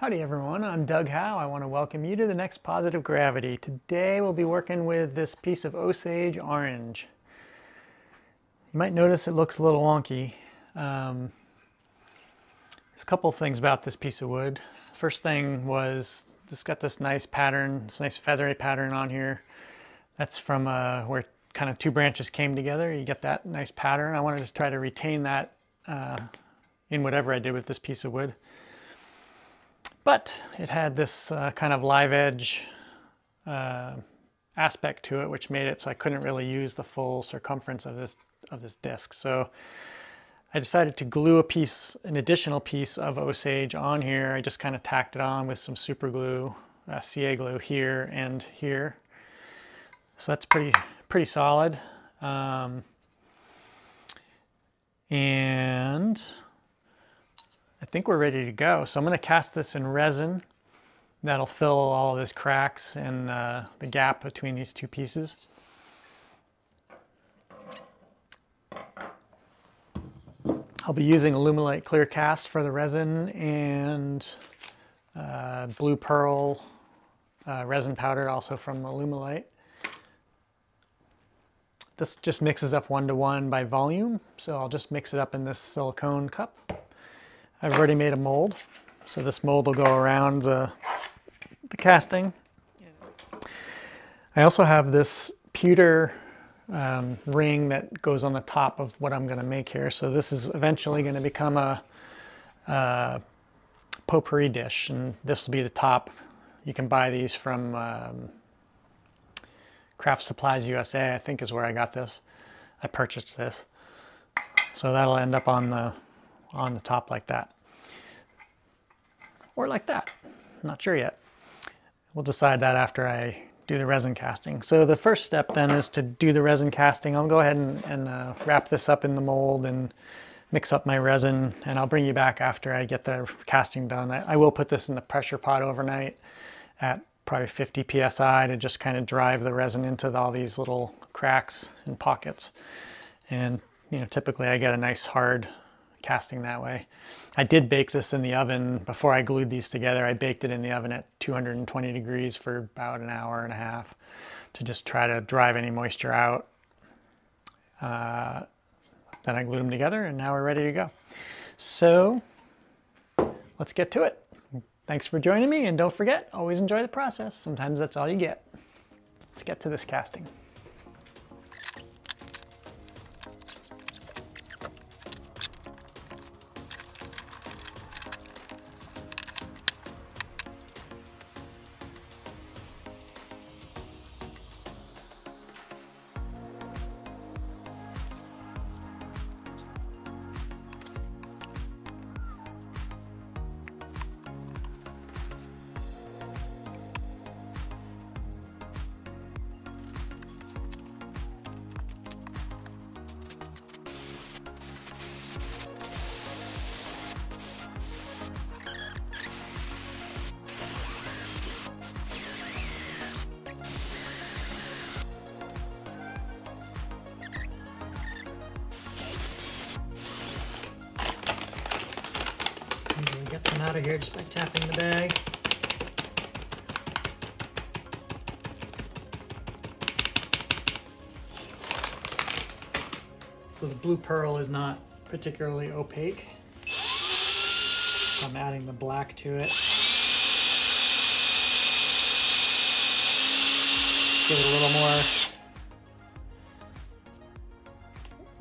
Howdy everyone, I'm Doug Howe. I want to welcome you to the next Positive Gravity. Today we'll be working with this piece of Osage Orange. You might notice it looks a little wonky. There's a couple of things about this piece of wood. First thing was, it's got this nice pattern, this nice feathery pattern on here. That's from where kind of two branches came together. You get that nice pattern. I wanted to try to retain that in whatever I did with this piece of wood. But it had this kind of live edge aspect to it, which made it so I couldn't really use the full circumference of this disc. So I decided to glue an additional piece of Osage on here. I just kind of tacked it on with some super glue, CA glue here and here. So that's pretty solid. And I think we're ready to go. So I'm going to cast this in resin. That'll fill all of these cracks and the gap between these two pieces. I'll be using Alumilite Clear Cast for the resin and blue pearl resin powder, also from Alumilite. This just mixes up 1-to-1 by volume, so I'll just mix it up in this silicone cup. I've already made a mold, so this mold will go around the casting. I also have this pewter ring that goes on the top of what I'm going to make here. So this is eventually going to become a potpourri dish, and this will be the top. You can buy these from Craft Supplies USA, I think is where I got this. I purchased this. So that'll end up on the top like that. Or like that. I'm not sure yet. We'll decide that after I do the resin casting. So the first step then is to do the resin casting. I'll go ahead and wrap this up in the mold and mix up my resin, and I'll bring you back after I get the casting done. I will put this in the pressure pot overnight at probably 50 psi to just kind of drive the resin into all these little cracks and pockets. And you know, typically I get a nice hard casting that way. I did bake this in the oven before I glued these together. I baked it in the oven at 220 degrees for about an hour and a half to just try to drive any moisture out. Then I glued them together, and now we're ready to go. So let's get to it. Thanks for joining me, and don't forget, always enjoy the process. Sometimes that's all you get. Let's get to this casting. Get some out of here just by tapping the bag. So the blue pearl is not particularly opaque. I'm adding the black to it. Give it a little more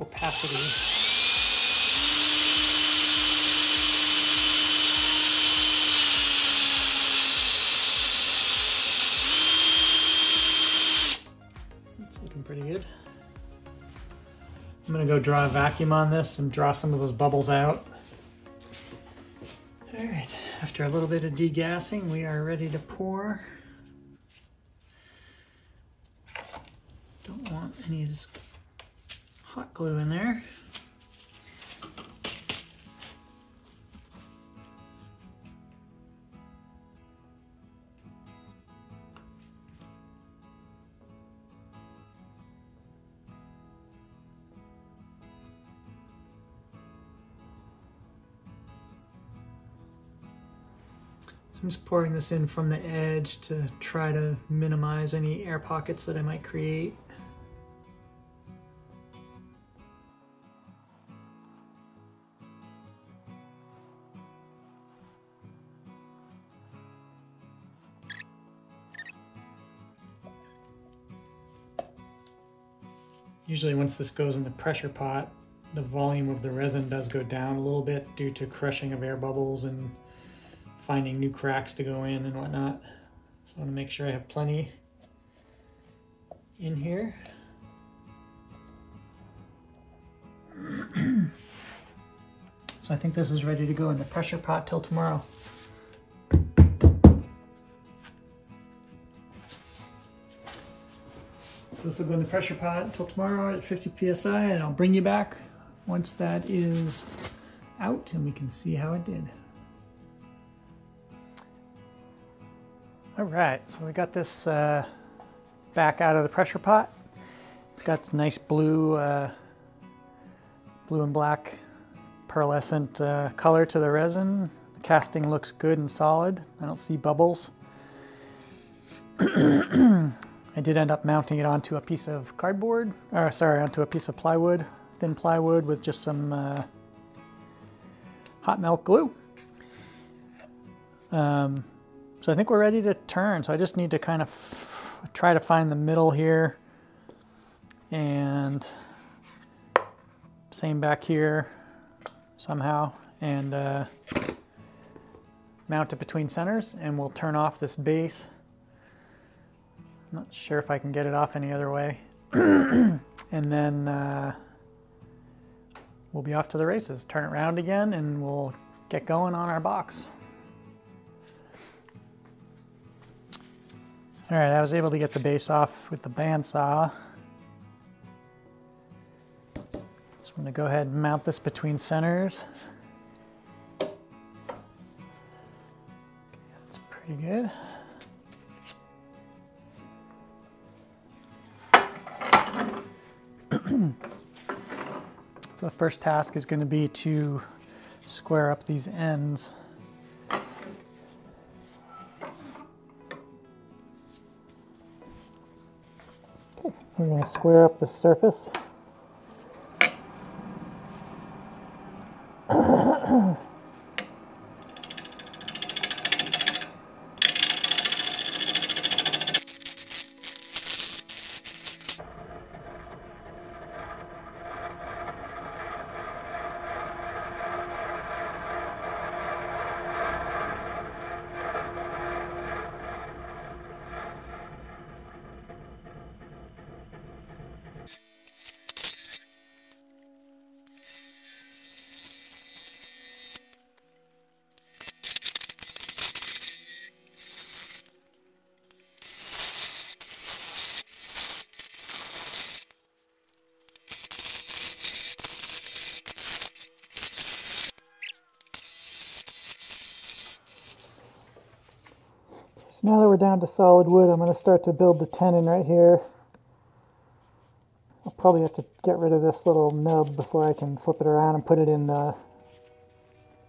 opacity. Pretty good. I'm going to go draw a vacuum on this and draw some of those bubbles out. All right, after a little bit of degassing, we are ready to pour. Don't want any of this hot glue in there. So I'm just pouring this in from the edge to try to minimize any air pockets that I might create. Usually once this goes in the pressure pot, the volume of the resin does go down a little bit due to crushing of air bubbles and finding new cracks to go in and whatnot. So I want to make sure I have plenty in here. So I think this is ready to go in the pressure pot till tomorrow. So this will go in the pressure pot until tomorrow at 50 psi, and I'll bring you back once that is out and we can see how it did. All right, so we got this back out of the pressure pot. It's got nice blue and black pearlescent color to the resin. The casting looks good and solid. I don't see bubbles. I did end up mounting it onto a piece of cardboard, or sorry, onto a piece of plywood, thin plywood with just some hot melt glue. So I think we're ready to turn. So I just need to kind of try to find the middle here, and same back here somehow, and mount it between centers, and we'll turn off this base. I'm not sure if I can get it off any other way. And then we'll be off to the races. Turn it around again and we'll get going on our box. All right, I was able to get the base off with the bandsaw. So I'm gonna go ahead and mount this between centers. Okay, that's pretty good. So the first task is going to be to square up these ends. Okay, we're going to square up the surface. So now that we're down to solid wood, I'm going to start to build the tenon right here. I'll probably have to get rid of this little nub before I can flip it around and put it in the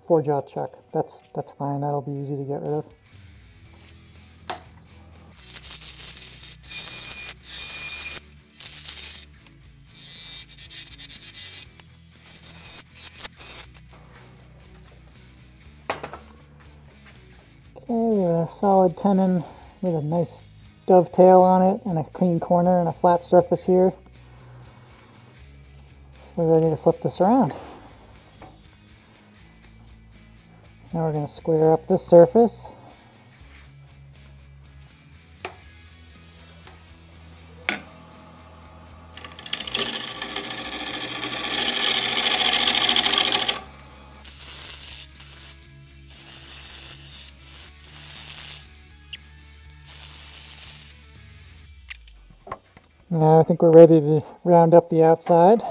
four-jaw chuck. That's fine, that'll be easy to get rid of. Okay, we have a solid tenon with a nice dovetail on it and a clean corner and a flat surface here. So we're ready to flip this around. Now we're going to square up this surface. Now I think we're ready to round up the outside.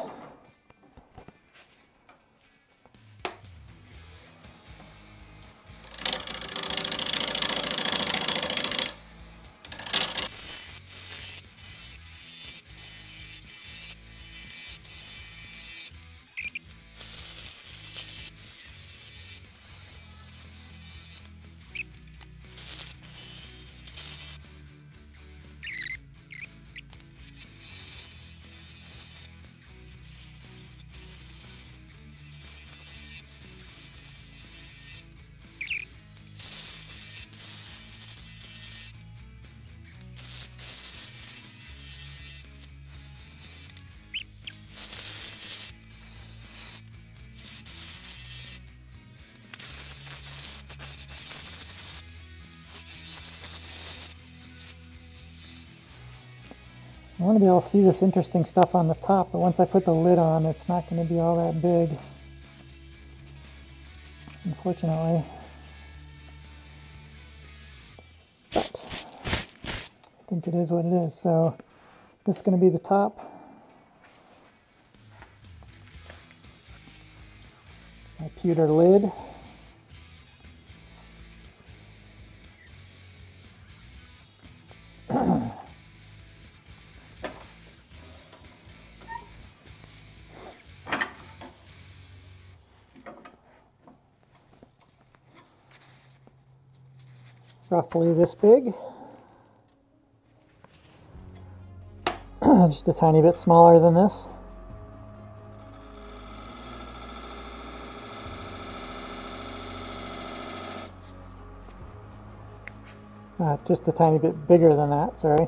I want to be able to see this interesting stuff on the top, but once I put the lid on, it's not going to be all that big, unfortunately. But I think it is what it is. So this is going to be the top. My pewter lid. Roughly this big. Just a tiny bit smaller than this. Just a tiny bit bigger than that, sorry.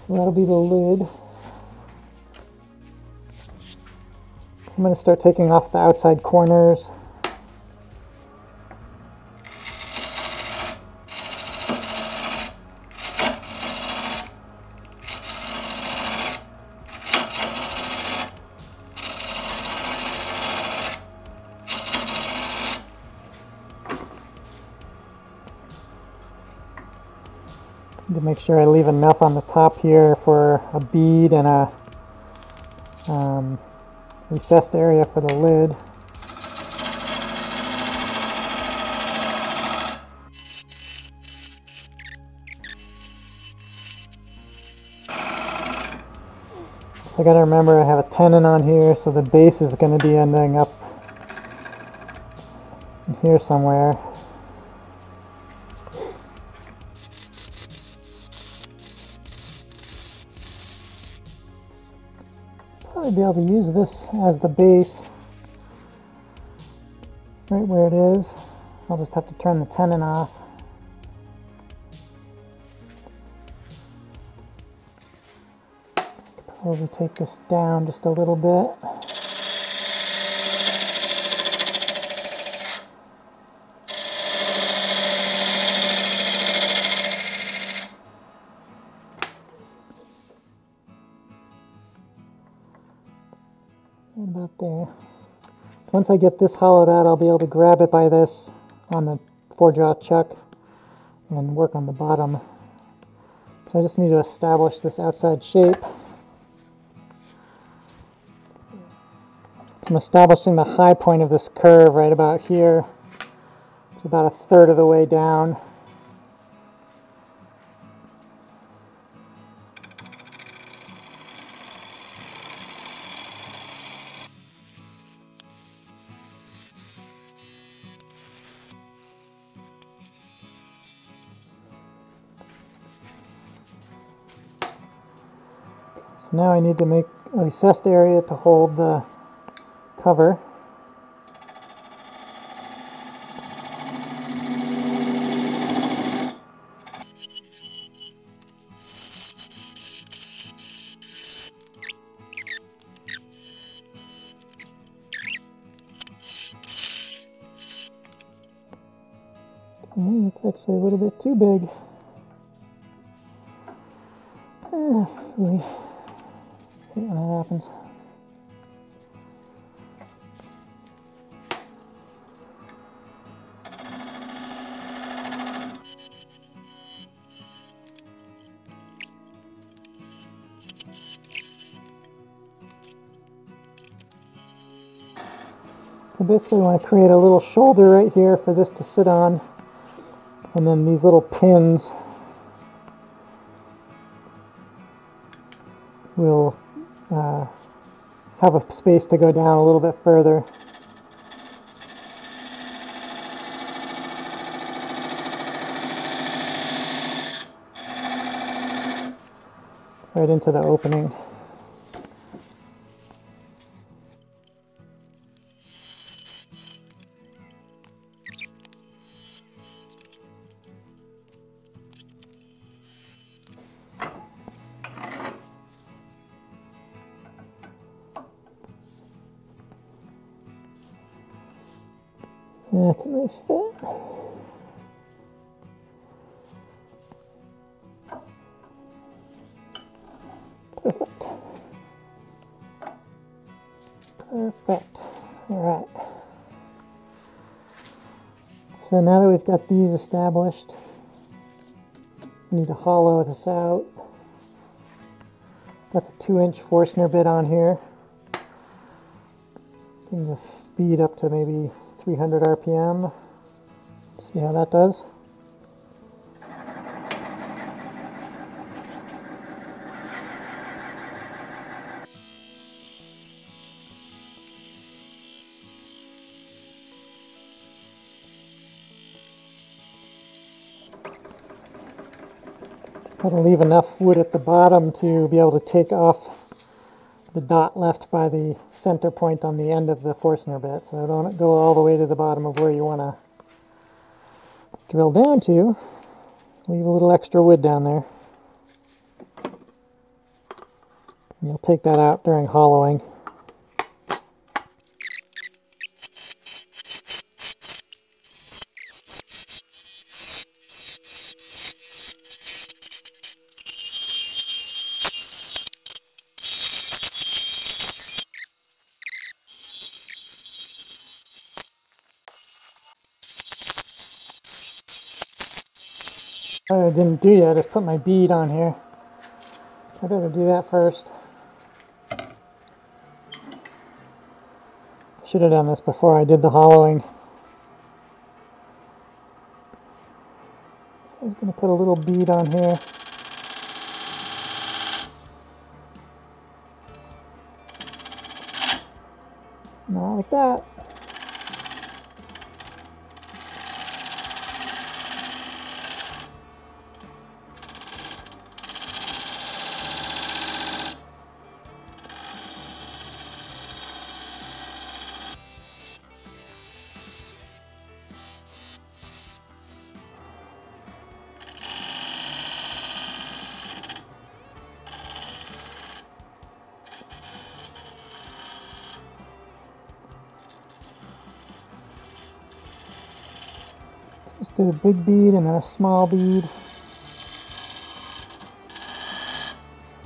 So that'll be the lid. I'm going to start taking off the outside corners. To make sure I leave enough on the top here for a bead and a recessed area for the lid. So I got to remember I have a tenon on here, so the base is going to be ending up in here somewhere. Probably be able to use this as the base right where it is. I'll just have to turn the tenon off. Probably take this down just a little bit. About there. Once I get this hollowed out, I'll be able to grab it by this on the 4-jaw chuck and work on the bottom. So I just need to establish this outside shape. I'm establishing the high point of this curve right about here. It's about 1/3 of the way down. So now I need to make a recessed area to hold the cover. Okay, it's actually a little bit too big. Really. Hate when that happens. So basically I want to create a little shoulder right here for this to sit on, and then these little pins will have a space to go down a little bit further. Right into the opening. That's a nice fit. Perfect. Perfect. All right. So now that we've got these established, we need to hollow this out. Got the 2-inch Forstner bit on here. Bring the speed up to maybe 300 RPM. See how that does. Got to leave enough wood at the bottom to be able to take off the dot left by the center point on the end of the Forstner bit. So don't go all the way to the bottom of where you want to drill down to. Leave a little extra wood down there. And you'll take that out during hollowing. What I didn't do yet is put my bead on here. I better do that first. Should have done this before I did the hollowing. So I'm just going to put a little bead on here. Not like that. Just did a big bead and then a small bead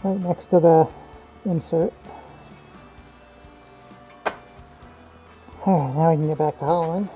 right next to the insert. Alright, now we can get back to hollowing.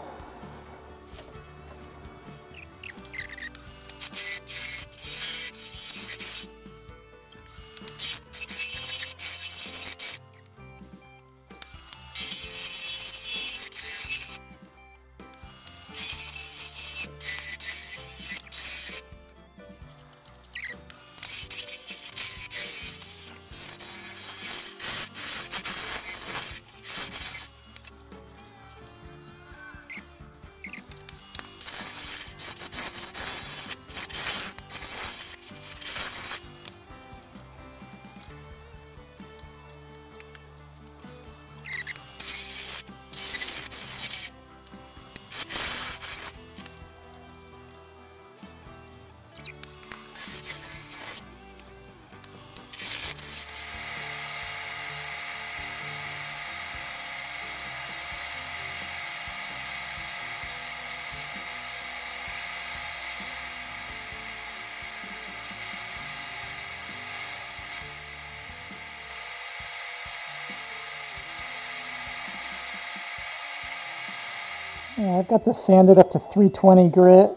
Yeah, I've got this sanded up to 320 grit.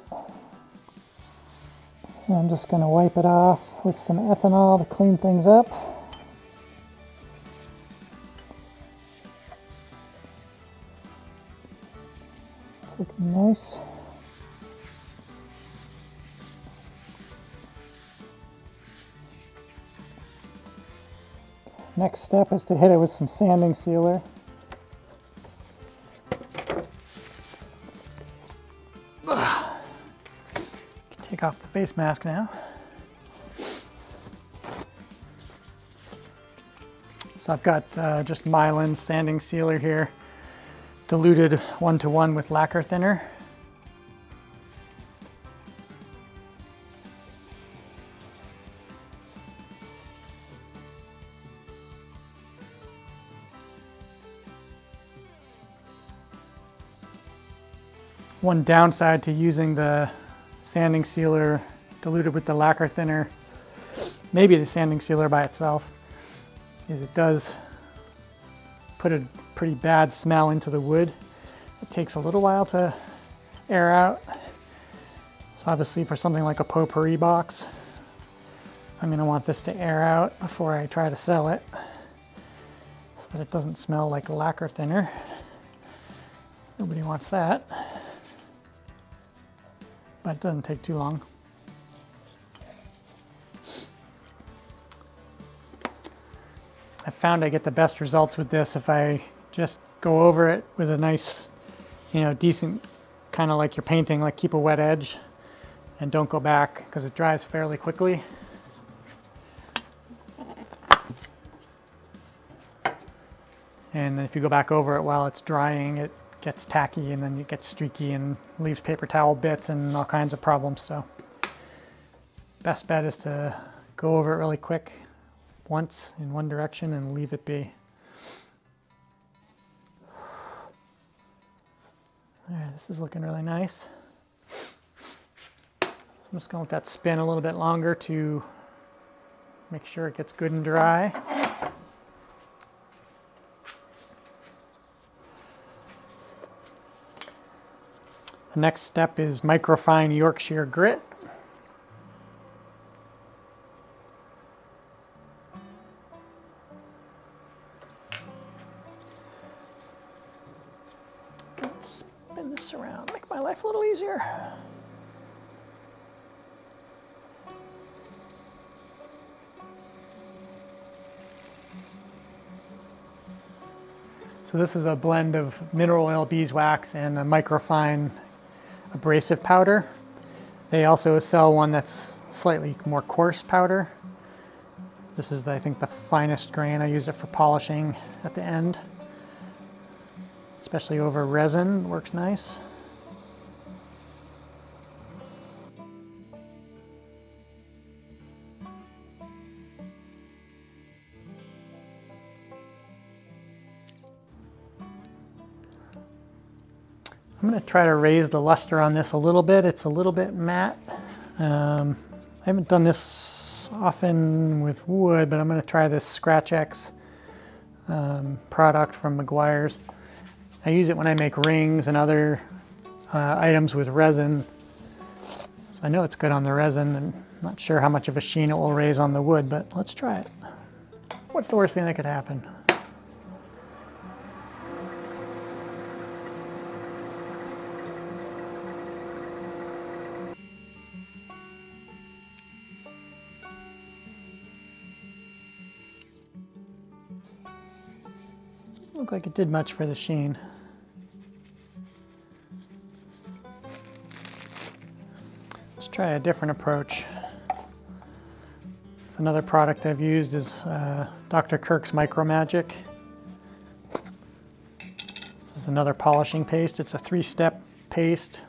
And I'm just going to wipe it off with some ethanol to clean things up. It's looking nice. Next step is to hit it with some sanding sealer. Take off the face mask now. So I've got just Mylan sanding sealer here, diluted 1:1 with lacquer thinner. One downside to using the sanding sealer diluted with the lacquer thinner, maybe the sanding sealer by itself, is it does put a pretty bad smell into the wood. It takes a little while to air out. So obviously for something like a potpourri box, I'm going to want this to air out before I try to sell it, so that it doesn't smell like lacquer thinner. Nobody wants that. But it doesn't take too long. I found I get the best results with this if I just go over it with a nice, decent, kind of like you're painting, like keep a wet edge and don't go back because it dries fairly quickly. And if you go back over it while it's drying, it gets tacky and then it gets streaky and leaves paper towel bits and all kinds of problems. So best bet is to go over it really quick once in one direction and leave it be. There, this is looking really nice. So I'm just going to let that spin a little bit longer to make sure it gets good and dry. The next step is microfine Yorkshire grit. Spin this around, make my life a little easier. So this is a blend of mineral oil beeswax and a microfine abrasive powder. They also sell one that's slightly more coarse powder. This is, I think, the finest grain. I use it for polishing at the end, especially over resin. It works nice. I'm going to try to raise the luster on this a little bit. It's a little bit matte. I haven't done this often with wood, but I'm going to try this Scratch X product from Meguiar's. I use it when I make rings and other items with resin. So I know it's good on the resin. I'm not sure how much of a sheen it will raise on the wood, but let's try it. What's the worst thing that could happen? Look like it did much for the sheen. Let's try a different approach. It's another product I've used is Dr. Kirk's Micro Magic. This is another polishing paste. It's a 3-step paste.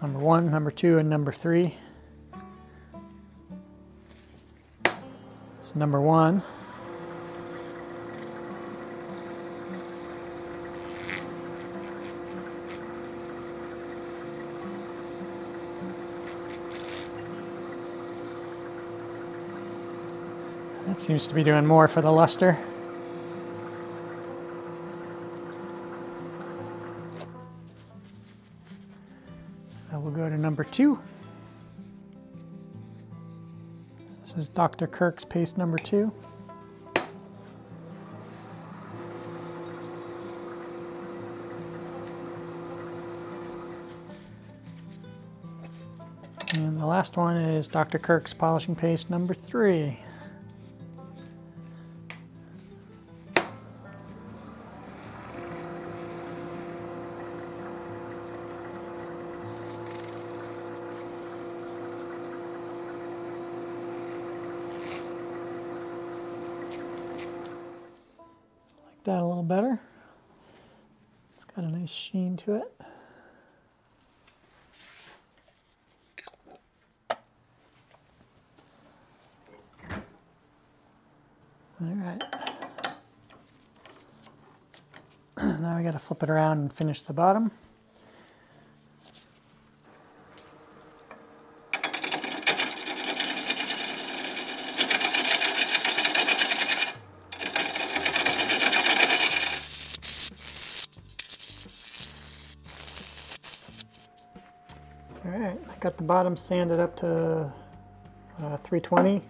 Number 1, number 2, and number 3. It's number 1. That seems to be doing more for the luster. Now we'll go to number 2. This is Dr. Kirk's paste number 2. And the last one is Dr. Kirk's polishing paste number 3. That a little better. It's got a nice sheen to it. All right. Now we got to flip it around and finish the bottom. Alright, I got the bottom sanded up to 320.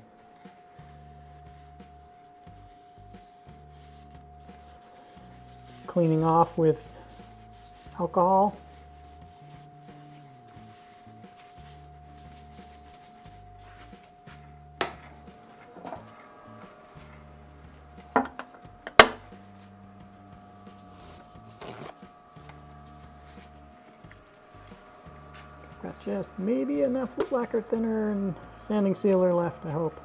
Cleaning off with alcohol. Got just maybe enough lacquer thinner and sanding sealer left, I hope.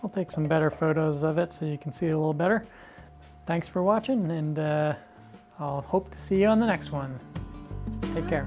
I'll take some better photos of it so you can see it a little better. Thanks for watching, and I'll hope to see you on the next one. Take care.